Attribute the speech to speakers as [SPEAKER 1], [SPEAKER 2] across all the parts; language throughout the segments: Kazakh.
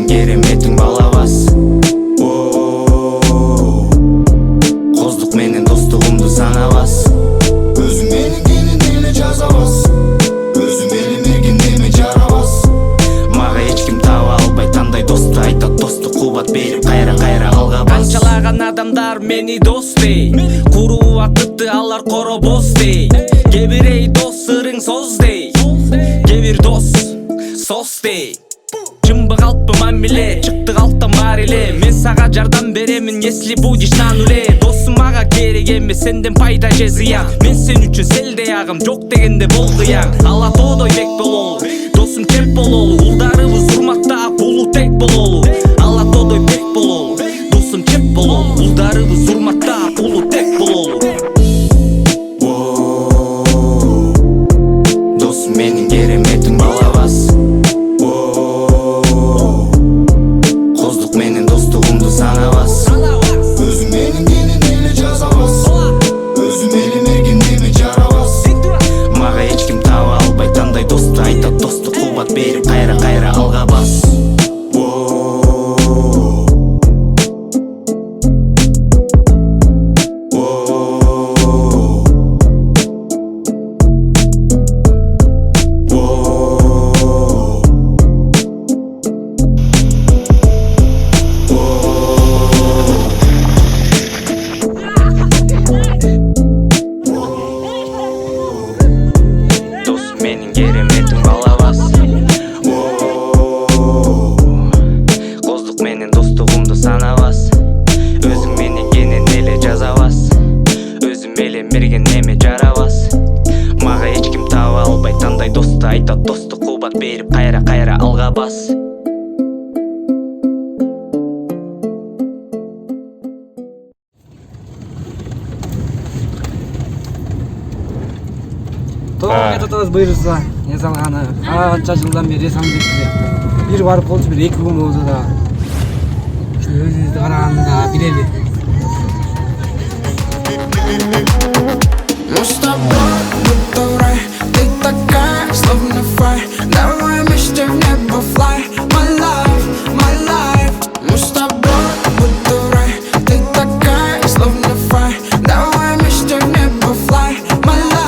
[SPEAKER 1] менин кереметиң балабас. Коздук менен достугумду санабас. Өзүң менин кенен эле жазабас. Өзүң менин эркин неме жарабас. Мага эч ким таба албай тандай досту айтат. Достук кубат берип кайра алгабас.
[SPEAKER 2] Канчалаган адамдар мени дос дей, куруу атыпты алар коробос дей. Кээ эй дос сырың соз дей, кээ бир дос сос дей. Жымбы калппы мамиле, чыкты калптан бар эле. Мен сага жардам беремин, если будешь на нуле. Досум мага керек эмес, сенден пайда же зыян. Мен сен үчүн селдей агым, жок дегенде бол кыян. Ала тоодой бек бололу, досум чеп бололу. Улдарыбыз урматтап, улуу тек бололу. Ала тоодой бек бололу, досум чеп бололу. Улдарыбыз урматтап, улуу тек бололу.
[SPEAKER 1] Досум менин кереметиң балабас. Коздук менен достугумду санабас. Өзүң менин кенен эле жазабас. Өзүң менин эркин неме жарабас. Мага эч ким таба албай тандай досту айтат. Достук кубат берип кайра алгабас. Менин кереметиң балабас. Коздук менен достугумду санабас. Өзүң менин кенен эле жазабас. Өзүм эле мерген неме жарабас. Мага эч ким таба албай тандай досту айтат. Достук кубат берип кайра алгабас.
[SPEAKER 3] Тоғыз бұйырса, не салғаны, қанша жылдан бері самдекті. Bir барып болчу, bir 2 күн болду да. Өзүбүздү караганда билели.
[SPEAKER 4] Мы с тобой будто рай, ты такая, словно фай. Давай вместе в небо fly, my life. Мы с тобой будто рай, ты такая, словно фай. Давай вместе в небо fly, my life.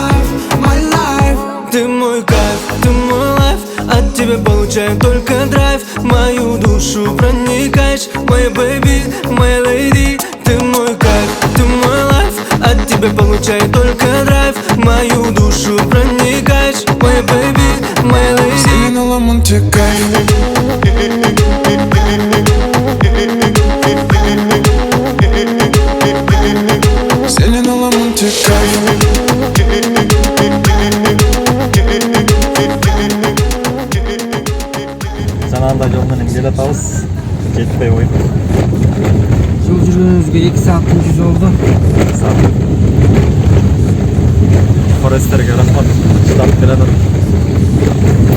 [SPEAKER 5] Ты мой кайф, ты мой лайф, от тебя получаю только драйв. Мою душу проникаешь, моя бэйби, моя леди. Ты мой кайф, ты мой лайф, от тебя получаю только драйв. Мою душу проникаешь, моя бэйби, моя леди.
[SPEAKER 4] Зелено ламонте кайф. Зелено ламонте кайф.
[SPEAKER 6] Жанагындай жол менен келе атабыз. Жетпей коюп.
[SPEAKER 3] Жол жүргөнүбүзгө 2 сааттын жүзү болду.
[SPEAKER 6] Форестерге рахмат. Чыдап келатат.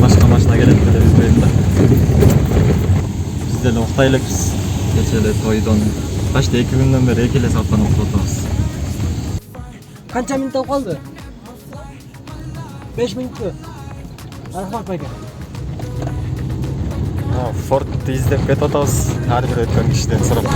[SPEAKER 6] Башка машина келет деле билбейм да. Биз деле уктай элекпиз. Кече эле тойдон качты 2 күндөн бери 2 эле сааттан уктап атабыз.
[SPEAKER 3] Канча минут болуп калды? 5 минутпу. Рахмат байке.
[SPEAKER 6] Фордты издеп кетип атабыз. Ар бир өткөн кишиден сурап.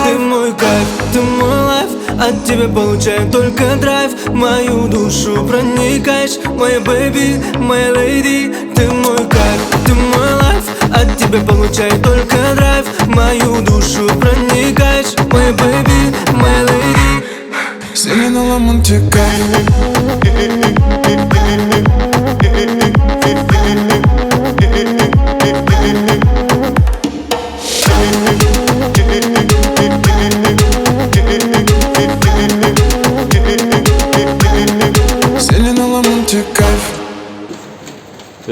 [SPEAKER 5] Ты мой кайф, ты мой лайф, от тебя получаю только драйв. Мою душу проникаешь, моя бэйби, моя леди. Ты мой кайф, ты мой лайф, от тебя получаю только драйв. Мою душу проникаешь, моя бэйби, моя леди.
[SPEAKER 4] Зелено ламонте кайф.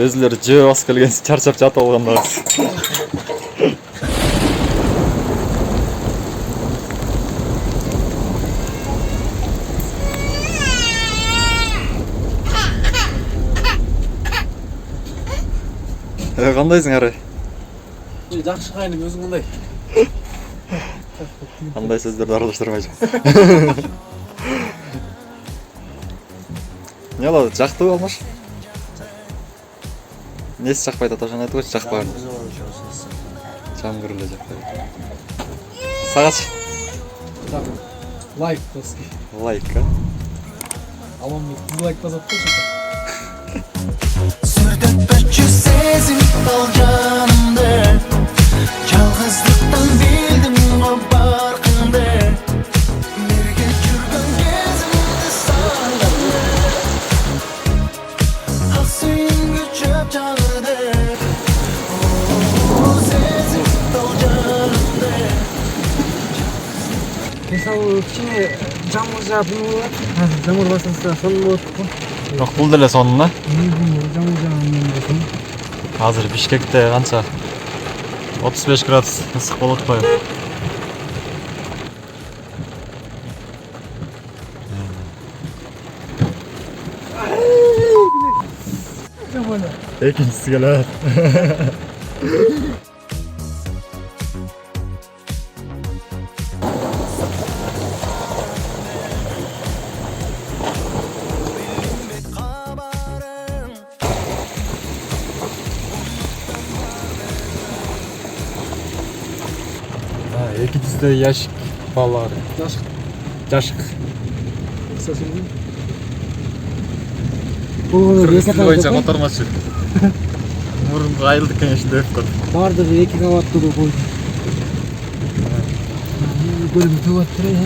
[SPEAKER 6] Өзүлөр жөө басып келген чарчап жатып алганда. Кандайсың ары?
[SPEAKER 3] Жакшы кайным, өзүң кандай?
[SPEAKER 6] Кандай сөздөрдү аралаштырбай жок. Эмне болду, жактыбы Алмаш? Несі жақпайды аташан айтып қойшы жақпаған. Жамгыр эле жақпайды. Сағатшы?
[SPEAKER 3] Лайк доски.
[SPEAKER 6] Лайк,
[SPEAKER 3] Алам лайк базап қойшы.
[SPEAKER 4] Sürdürtpöçü sezim dal canımda Yalğızlıktan bildim o barkında Birge жүргөн кезимди сағынды Ак сүйүнгө чөп жагыды Сезим дал жанымда
[SPEAKER 3] Мысалы кішкене жаңбыр жауып не болады? Жаңбыр бастаса сон болады ғой.
[SPEAKER 6] Жоқ, бұл деле сонына.
[SPEAKER 3] Жаңбыр жауған болсын.
[SPEAKER 6] Қазір Бишкекте қанша? 35 градус ысық болады қой. Екіншісі келеді. Екіншісі де яшик балалары. Жашық. Кыргызстан бойынша мотормашы. Мұрынға айылдық конечно өп қойды.
[SPEAKER 3] Бардыр 2 кабатты да қойды. Көрім төбат тұр ya.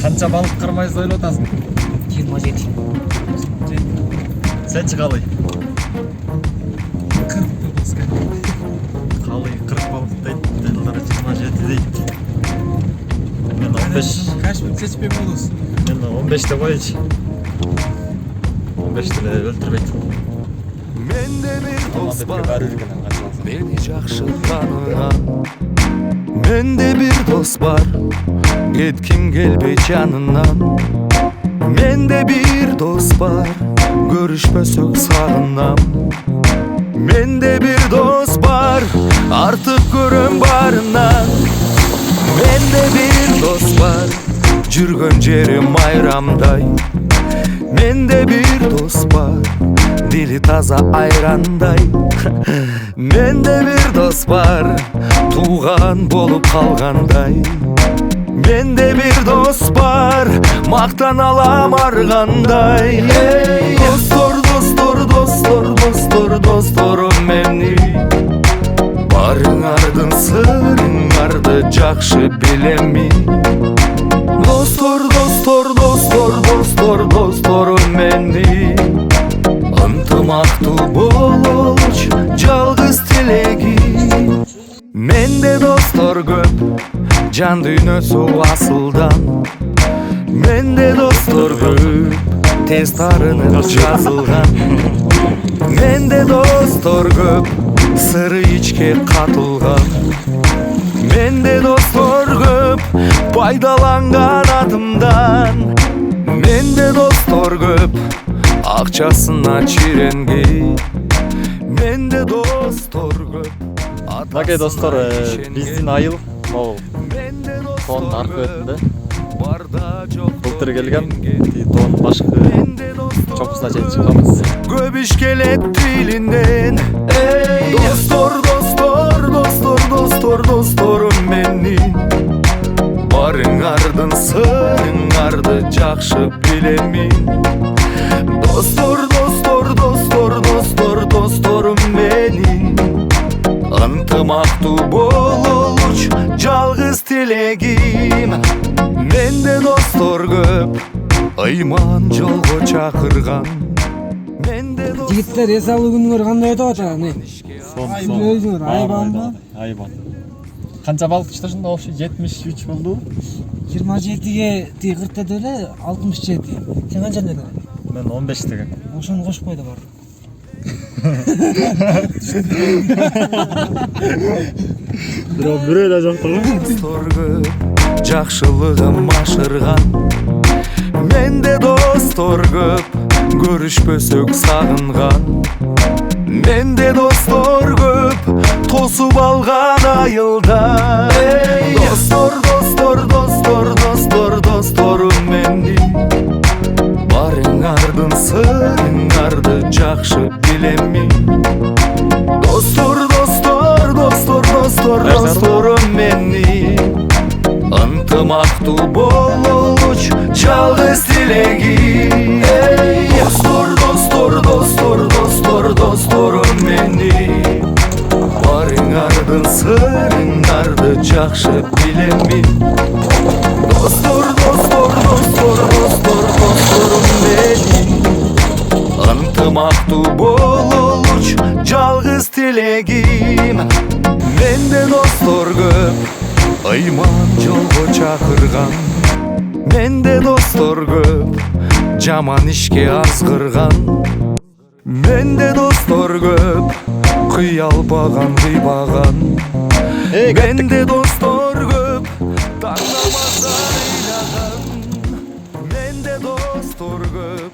[SPEAKER 6] Қанша балық қырмайсыз ойлап отырсың?
[SPEAKER 3] 27.
[SPEAKER 6] Сенші қалай?
[SPEAKER 3] 40 доска.
[SPEAKER 6] Қалай 40 балық дейді, дәлдары 27 дейді. Мен 15.
[SPEAKER 3] Кашпен сечпей боласың.
[SPEAKER 6] Мен 15 де қойыншы. 15 де өлтірмейді.
[SPEAKER 5] Менде bir dost var
[SPEAKER 6] Бәрі үлгенен қаншалысы.
[SPEAKER 5] Beni жақсы таныған Менде bir dost var Кеткім келбей жанынан Менде bir dost var Görüşпөсөк сағынам Менде bir dost var Артық көрем барынан Менде bir dost var Жүргөн жерим айрамдай Менде bir dost var Dili taza ayrандай Менде bir dost var Туған болып қалғандай Менде bir dost var Мақтан алам арғандай Достор, достор, достор, достор, досторым мени Барыңардын сырыңарды жақшы білеми Достор, достор, достор, достор, досторым мени Ынтымактуу бололчу жалгыз тилегим Менде достор көп жан дүйнөсү асылдан Менде достор көп тез тарынып жазылган Менде достор көп сыры ичке катылган Менде достор көп пайдаланган атымдан Менде достор көп акчасына чиренген Менде достор көп
[SPEAKER 6] Окей, достор, биздин айыл могул тоонун аркы бетинде былтыр келгем, тоонун башкы чокусуна чейин чыкканбыз.
[SPEAKER 5] Көп иш келет тилинден Достор, достор, достор, достор, досторум менин Барыңардын сырыңарды жакшы билемин Достор, достор, достор, достор, досторум менин Ынтымактуу бололчу жалгыз тилегим Менде достор көп ыйман жолго чакырган Менде
[SPEAKER 3] Жигиттер эс алуу күнүңөр кандай өтүп атат?
[SPEAKER 6] Сон,
[SPEAKER 3] Өзүңөр айбан ба?
[SPEAKER 6] Айбан. Канча балык иштешиң? Ошо 73 болду.
[SPEAKER 3] 27-ге тиги 40 деди эле, 67. Сен канча дедиң?
[SPEAKER 6] Мен 15 деген.
[SPEAKER 3] Ошону кошуп койду бар.
[SPEAKER 6] Бирөө эле жок да.
[SPEAKER 5] Достор көп, жакшылыгым ашырган. Менде достор көп, көрүшпөсөк сагынган. Менде достор көп, тосуп алган айылда. Достор, достор, достор, достор, досторум менин. Барыңардын сырыңарды жакшы билемин. Достор, достор, достор, достор, досторум менин. Ынтымактуу бололуч жалгыз тилегим. Достор, достор, достор, достор, досторум менин. Барыңардын сырыңарды жакшы билемин. Достор, достор, достор, достор, досторум менин. Ынтымактуу бололуч жалгыз тилегим. Менде достор көп, ыйман жолго чакырган. Менде достор көп, жаман ишке азгырган. Менде достор көп, кыялбаган кыйбаган. Менде достор көп, таңдамаздар ыйлаган. Менде достор көп,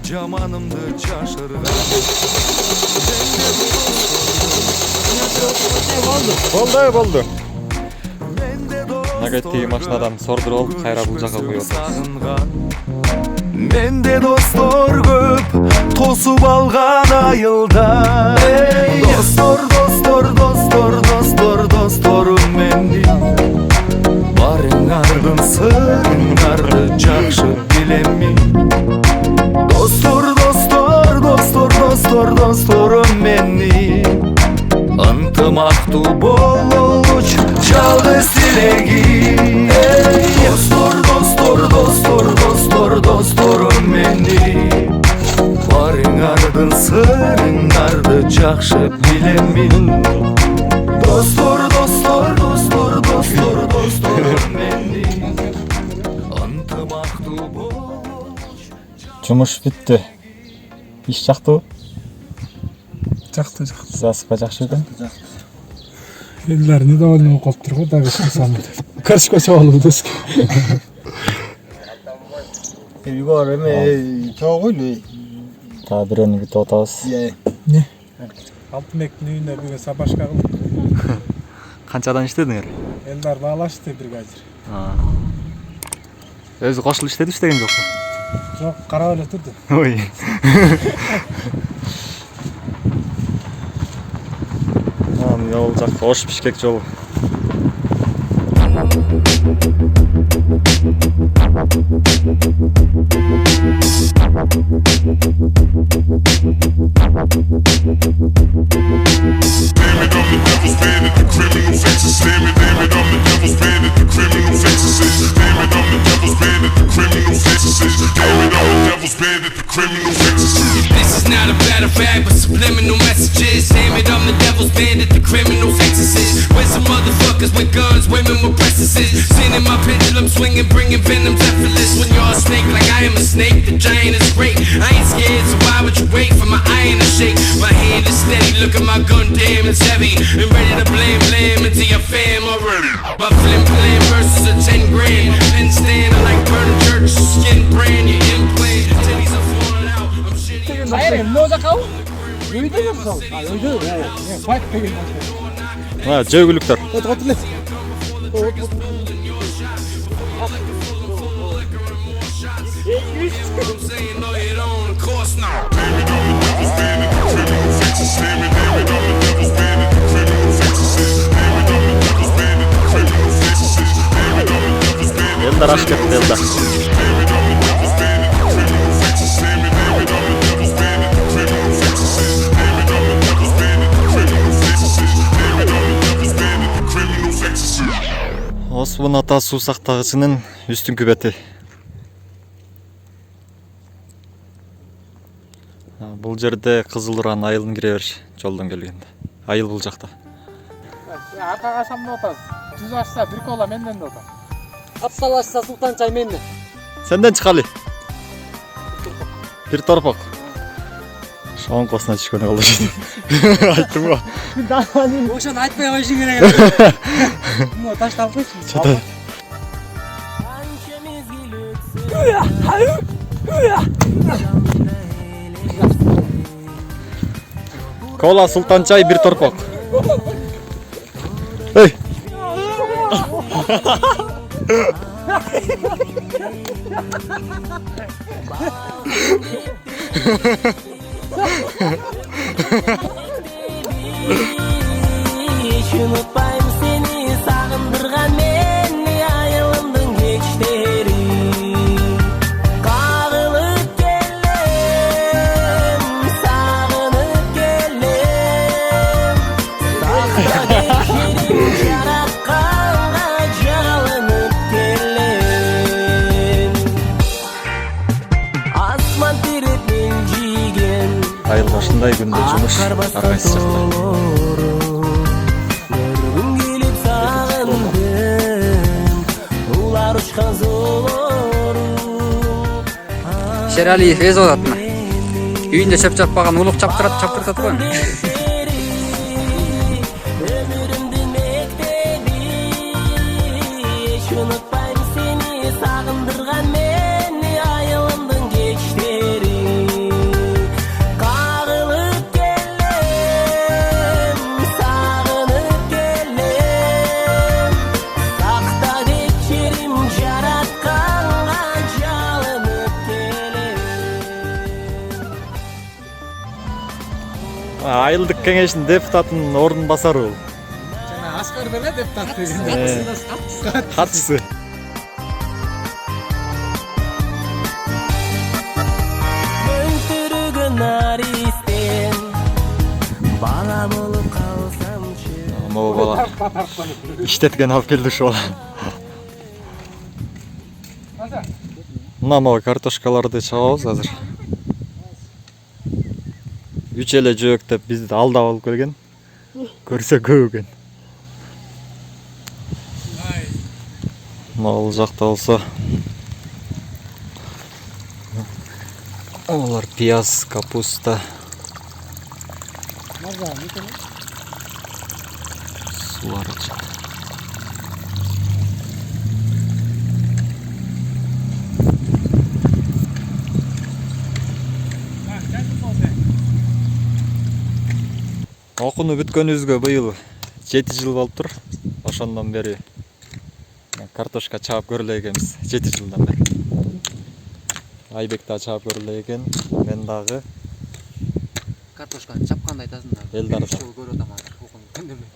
[SPEAKER 5] жаманымды жашырган.
[SPEAKER 6] Болду. Нагатиги машинадан сордуруп алып, кайра бул жака коюп атабыз.
[SPEAKER 5] Менде достор көп, тосуп алган айылда. Достор, достор, достор, достор, досторум менин. Барыңардын сырыңарды жакшы билемин. Достор, достор, достор, достор, досторум менин. Ынтымактуу бололуч жалгыз тилегим. Достор, достор, достор, достор, досторум менин. Барыңардын сырыңарды жакшы билемин. Достор, достор, достор, достор, досторум менин. Ынтымактуу бололуч.
[SPEAKER 6] Жумуш бүтті. Иш жактыбы?
[SPEAKER 3] Жакты.
[SPEAKER 6] Засыпа жакшы экен.
[SPEAKER 3] Элдер недовольный болуп калыптыр го, дагы ишке салынып. Карышка чабалыбыз.
[SPEAKER 7] Үйгөр эме чогуу эле.
[SPEAKER 6] Та бирөөнү бүтүп атабыз.
[SPEAKER 3] Не? Алтынбектин үйүндө бүгүн сабашка кылдык.
[SPEAKER 6] Канчадан иштедиңер?
[SPEAKER 3] Элдер баалашты бригадир.
[SPEAKER 6] Өзү кошулуп иштедип иштеген жокпу?
[SPEAKER 3] Жок, карап эле турду.
[SPEAKER 6] Ой. Yol жакка Ош Бишкек жолу.
[SPEAKER 8] This is not a battle bag, but subliminal messages. Damn it, I'm the devil's bandit, the criminal exorcist. With some motherfuckers with guns, women with breasts. Seen in my pendulum swinging, bringing venom's effortless. When you're a snake, like I am a snake, the giant is great. I ain't scared, so why would you wait for my iron to shake? My hand is steady, look at my gun, damn, it's heavy. And ready to blame into your fam already. My flim flam versus a 10 grand. Pen stand, I like burning church, skin brand, your implant. Titties are falling out, I'm shitty.
[SPEAKER 6] Жөөгүлүктөр. Элдар ашып кетти, Элдар. Осмон ата суу сактагычынын үстүңкү бети. Бул жерде Кызыл Уран айылын кире бериш жолдон келгенде. Айыл бул жакта.
[SPEAKER 7] Аркага самда отасыз. 100 ашса 1 кола менден да отат.
[SPEAKER 3] Апталашса Султанчай менде.
[SPEAKER 6] Сенден чыкалы. Бир торпок. Шоң косуна түшкөнү кылды. Айттым го.
[SPEAKER 3] Ошону айтпай коюшуң керек. Мына ташталып койчу.
[SPEAKER 6] Кола Султанчай бир торпок. Эй.
[SPEAKER 5] Unutmayım seni sağındırgan beni ayılımdın geçleri Kağılıp geldim, sağınıp geldim Sakta geçerim yaratkanla canlanıp geldim Asman tirip incigin
[SPEAKER 6] Айыл башындай күндө жумуш аргайсыз жакта.
[SPEAKER 3] Шералиев эзип атат мына. Үйүндө чөп чаппаган улук чаптыртат го.
[SPEAKER 5] Unutmayım seni sağındırgan beni ayılımdın geçleri Kağılıp geldim, sağınıp geldim Sakta geçerim yaratkanla çalınıp geldim
[SPEAKER 6] Айылдык кеңештин депутатынын ордун басары бул.
[SPEAKER 7] Жана Аскар беле депутат деген.
[SPEAKER 6] Катчысы.
[SPEAKER 5] Öntürügün aristen Bala bolup kalsamçı
[SPEAKER 6] Могу бала. Иштеткен алып келди ушул бала. Мына могу картошкаларды чабабыз азыр. 3 эле жөөк деп бизди алдап алып келген. Көрсө көп экен. Мал жакта болсо олар пияз, капуста. Сулар ачат. Окууну бүткөнүбүзгө быйыл 7 жыл болуптур. Ошондон бери картошка чаап көрүлө экенбиз 7 жылдан бери. Айбек да чаап көрүлө экен, мен дагы.
[SPEAKER 3] Картошканы чапкандай айтасың да.
[SPEAKER 6] Элдар да.
[SPEAKER 3] Ошол көрүп атам азыр. Окуну көндөрмөй.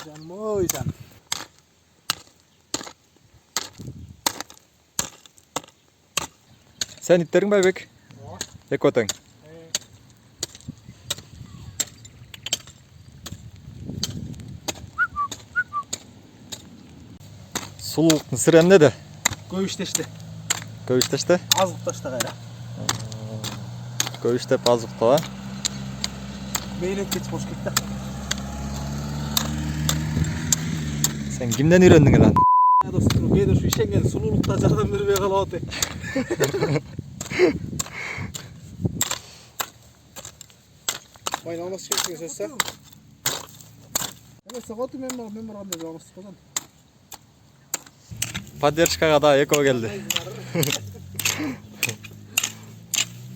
[SPEAKER 7] Жаным ой жаным.
[SPEAKER 6] Сен иттериң ба Айбек? Эки отең. Сулуулуктун сыры эмнеде?
[SPEAKER 7] Көп иштешти.
[SPEAKER 6] Көп иштешти?
[SPEAKER 7] Азык ташта кайра.
[SPEAKER 6] Көп иштеп азыктоо, а?
[SPEAKER 7] Мейлет кетип болуш керек да.
[SPEAKER 6] Сен кимден үйрөндүң эле аны?
[SPEAKER 7] Достум, мен ушу ишенген сулуулукта жардам бербей калып атат. Майын алмас керек деген сөз. Эмес, соготу мен барганда алмас козон.
[SPEAKER 6] Поддержкага да эко келди.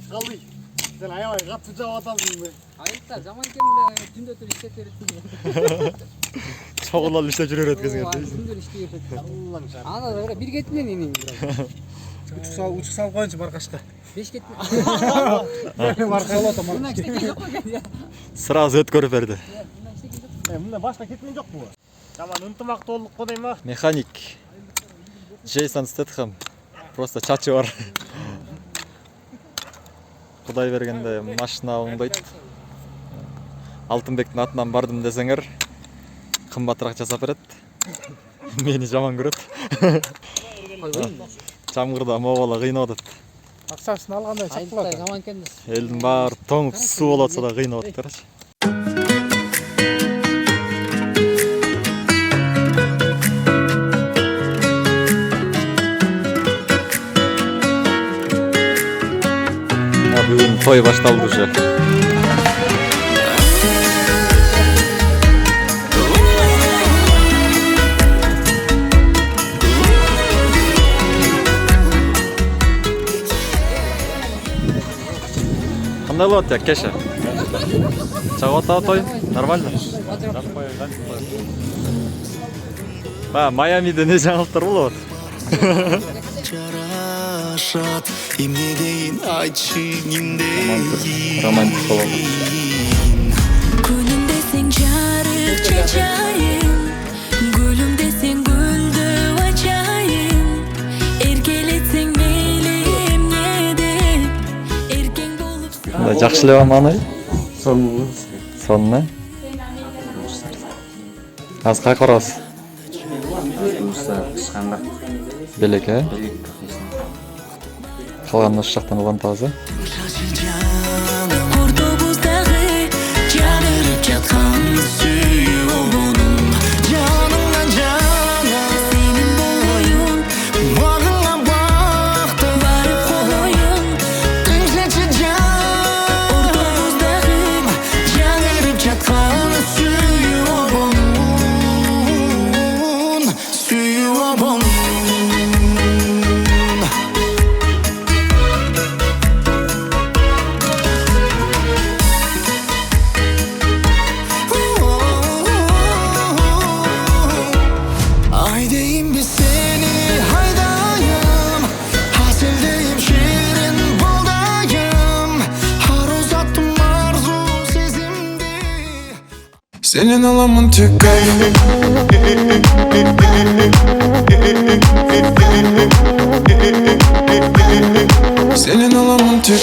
[SPEAKER 7] Калый. Сен аябай катуу жаап атасың бе?
[SPEAKER 3] Айылда жаман келе түндө туруп иштеп берет.
[SPEAKER 6] Чогулал иштеп жүрөр эткизген.
[SPEAKER 3] Түндө иштеп берет.
[SPEAKER 7] Аллам жар.
[SPEAKER 3] Ана да бир кетинен инин.
[SPEAKER 7] Учук салып коюнчу маркашка.
[SPEAKER 3] 5 кетин.
[SPEAKER 7] Маркалап атам.
[SPEAKER 3] Мына иштеген жок экен.
[SPEAKER 6] Сразу өткөрүп берди.
[SPEAKER 3] Мына иштеген жок.
[SPEAKER 7] Мында башка кеткен жок бу. Жаман ынтымактуулукко дейм ба?
[SPEAKER 6] Механик Джейсон Стэтхэм. Просто чачы бар. Кудай бергенде машина оңдойт. Алтынбектин атынан бардым десеңер, кымбатыраак жасап берет. Мени жаман көрөт. Чамгырда могула кыйнап атат.
[SPEAKER 7] Акчасын алгандай чакылат.
[SPEAKER 3] Айылда жаман экен.
[SPEAKER 6] Элдин баары тоң суу болуп атса да кыйнап атат карачы. той башталды уже. Кандай болот я кеше? Чагып атабы той? Нормально? Майамиде не жаңылыктар болот?
[SPEAKER 9] Жарашат эмне дейин айтчы кимдей
[SPEAKER 6] Романтик болот.
[SPEAKER 10] Күнүм десең жарык чачайын, гүлүм десең гүлдү ачайын, эркелетсең мейли эмнеде, эркең болуп
[SPEAKER 6] Жакшы эле маны? Сонун. Аз кай корос? Белек, Калган ошол жактан улантабыз,
[SPEAKER 10] Кортобуздагы жадырып жаткан сүйүү обонум, жаныңдан жана сенин боюн,
[SPEAKER 9] Багыңа бакты
[SPEAKER 10] барып коюн.
[SPEAKER 9] Күнчечи жан
[SPEAKER 10] Кортобуздагы
[SPEAKER 9] жаңырып жаткан сүйүү обон Айдейм би сени хайдайым, Аселдейим ширин балдайым, Арыз аттым арзу сезимди Сенен аламын тек Сенен аламын тек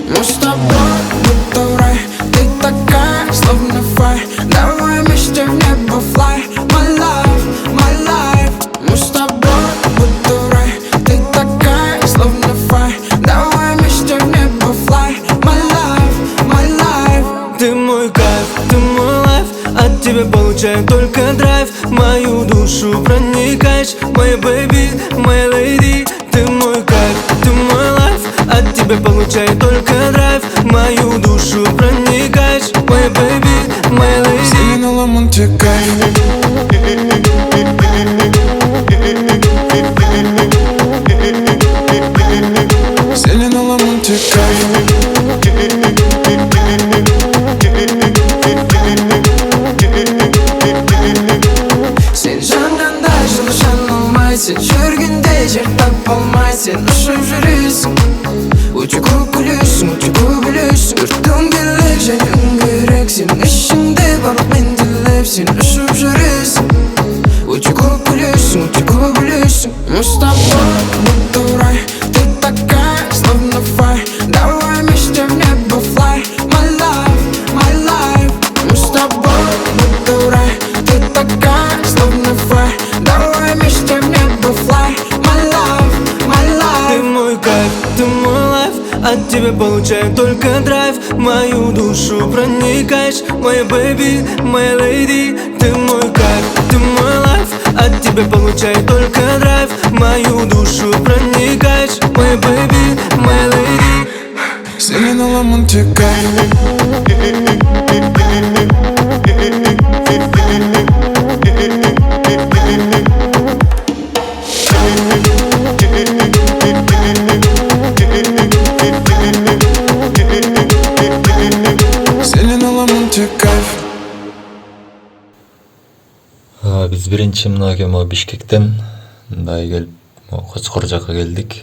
[SPEAKER 9] Мы с тобой будто рай, ты такая, словно фай, давай вместе в небо fly, my life. Мы с тобой будто рай, ты такая, словно фай, давай вместе в небо fly, my life.
[SPEAKER 5] Ты мой кайф, ты мой лайф, от тебя получаю только драйв, в мою душу проникаешь, моя бэйби, моя леди. Ты мой кайф, ты мой лайф, от тебя получаю только драйв, в мою душу проникаешь, моя бэйби, моя леди.
[SPEAKER 9] Сенен аламын тек Сенен аламын тек Сен жанганда жылы жанылмай, сен жүргенде жер тапалмай, сен ұшып жүресің, өте көп күлесің, өртің келер жайың керек, сен ішіңде барлық мен тілеп, сен ұшып жүресің, өте көп күлесің, Мы с тобой будто рай, ты такая, словно фай, давай вместе в небо fly, my life. Мы с тобой будто рай, ты такая, словно фай, давай вместе в небо fly, my life.
[SPEAKER 5] Ты мой кайф, ты мой лайф, от тебя получаю только драйв, в мою душу проникаешь, моя бэйби, моя леди. Ты мой кайф, ты мой лайф, от тебя получаю только драйв, в мою душу проникаешь, моя бэйби, моя леди.
[SPEAKER 9] Сенен аламын тек Сенен аламын тек
[SPEAKER 6] Биз биринчи мынакей могу Бишкектен мындай келип Кочкор жака келдик.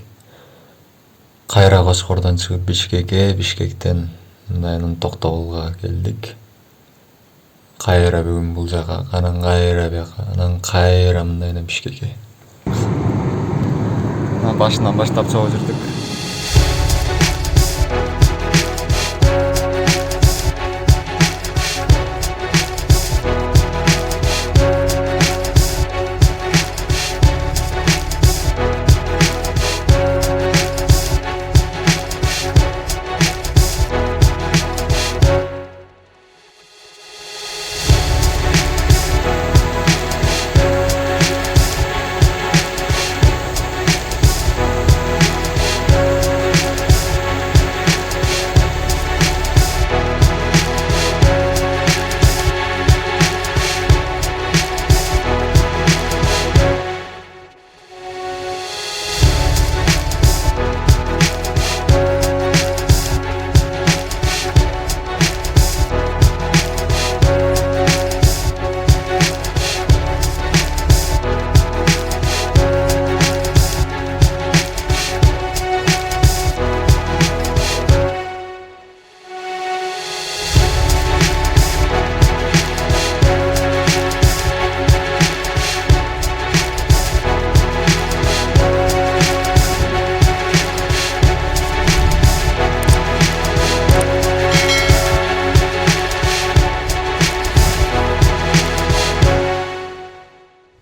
[SPEAKER 6] Кайра Кочкордон чыгып Бишкекке, Бишкектен мындай анан Токтогулга келдик. Кайра бүгүн бул жака, анан кайра бияка, анан кайра мындай Бишкекке. Башынан баштап чогуу жүрдүк.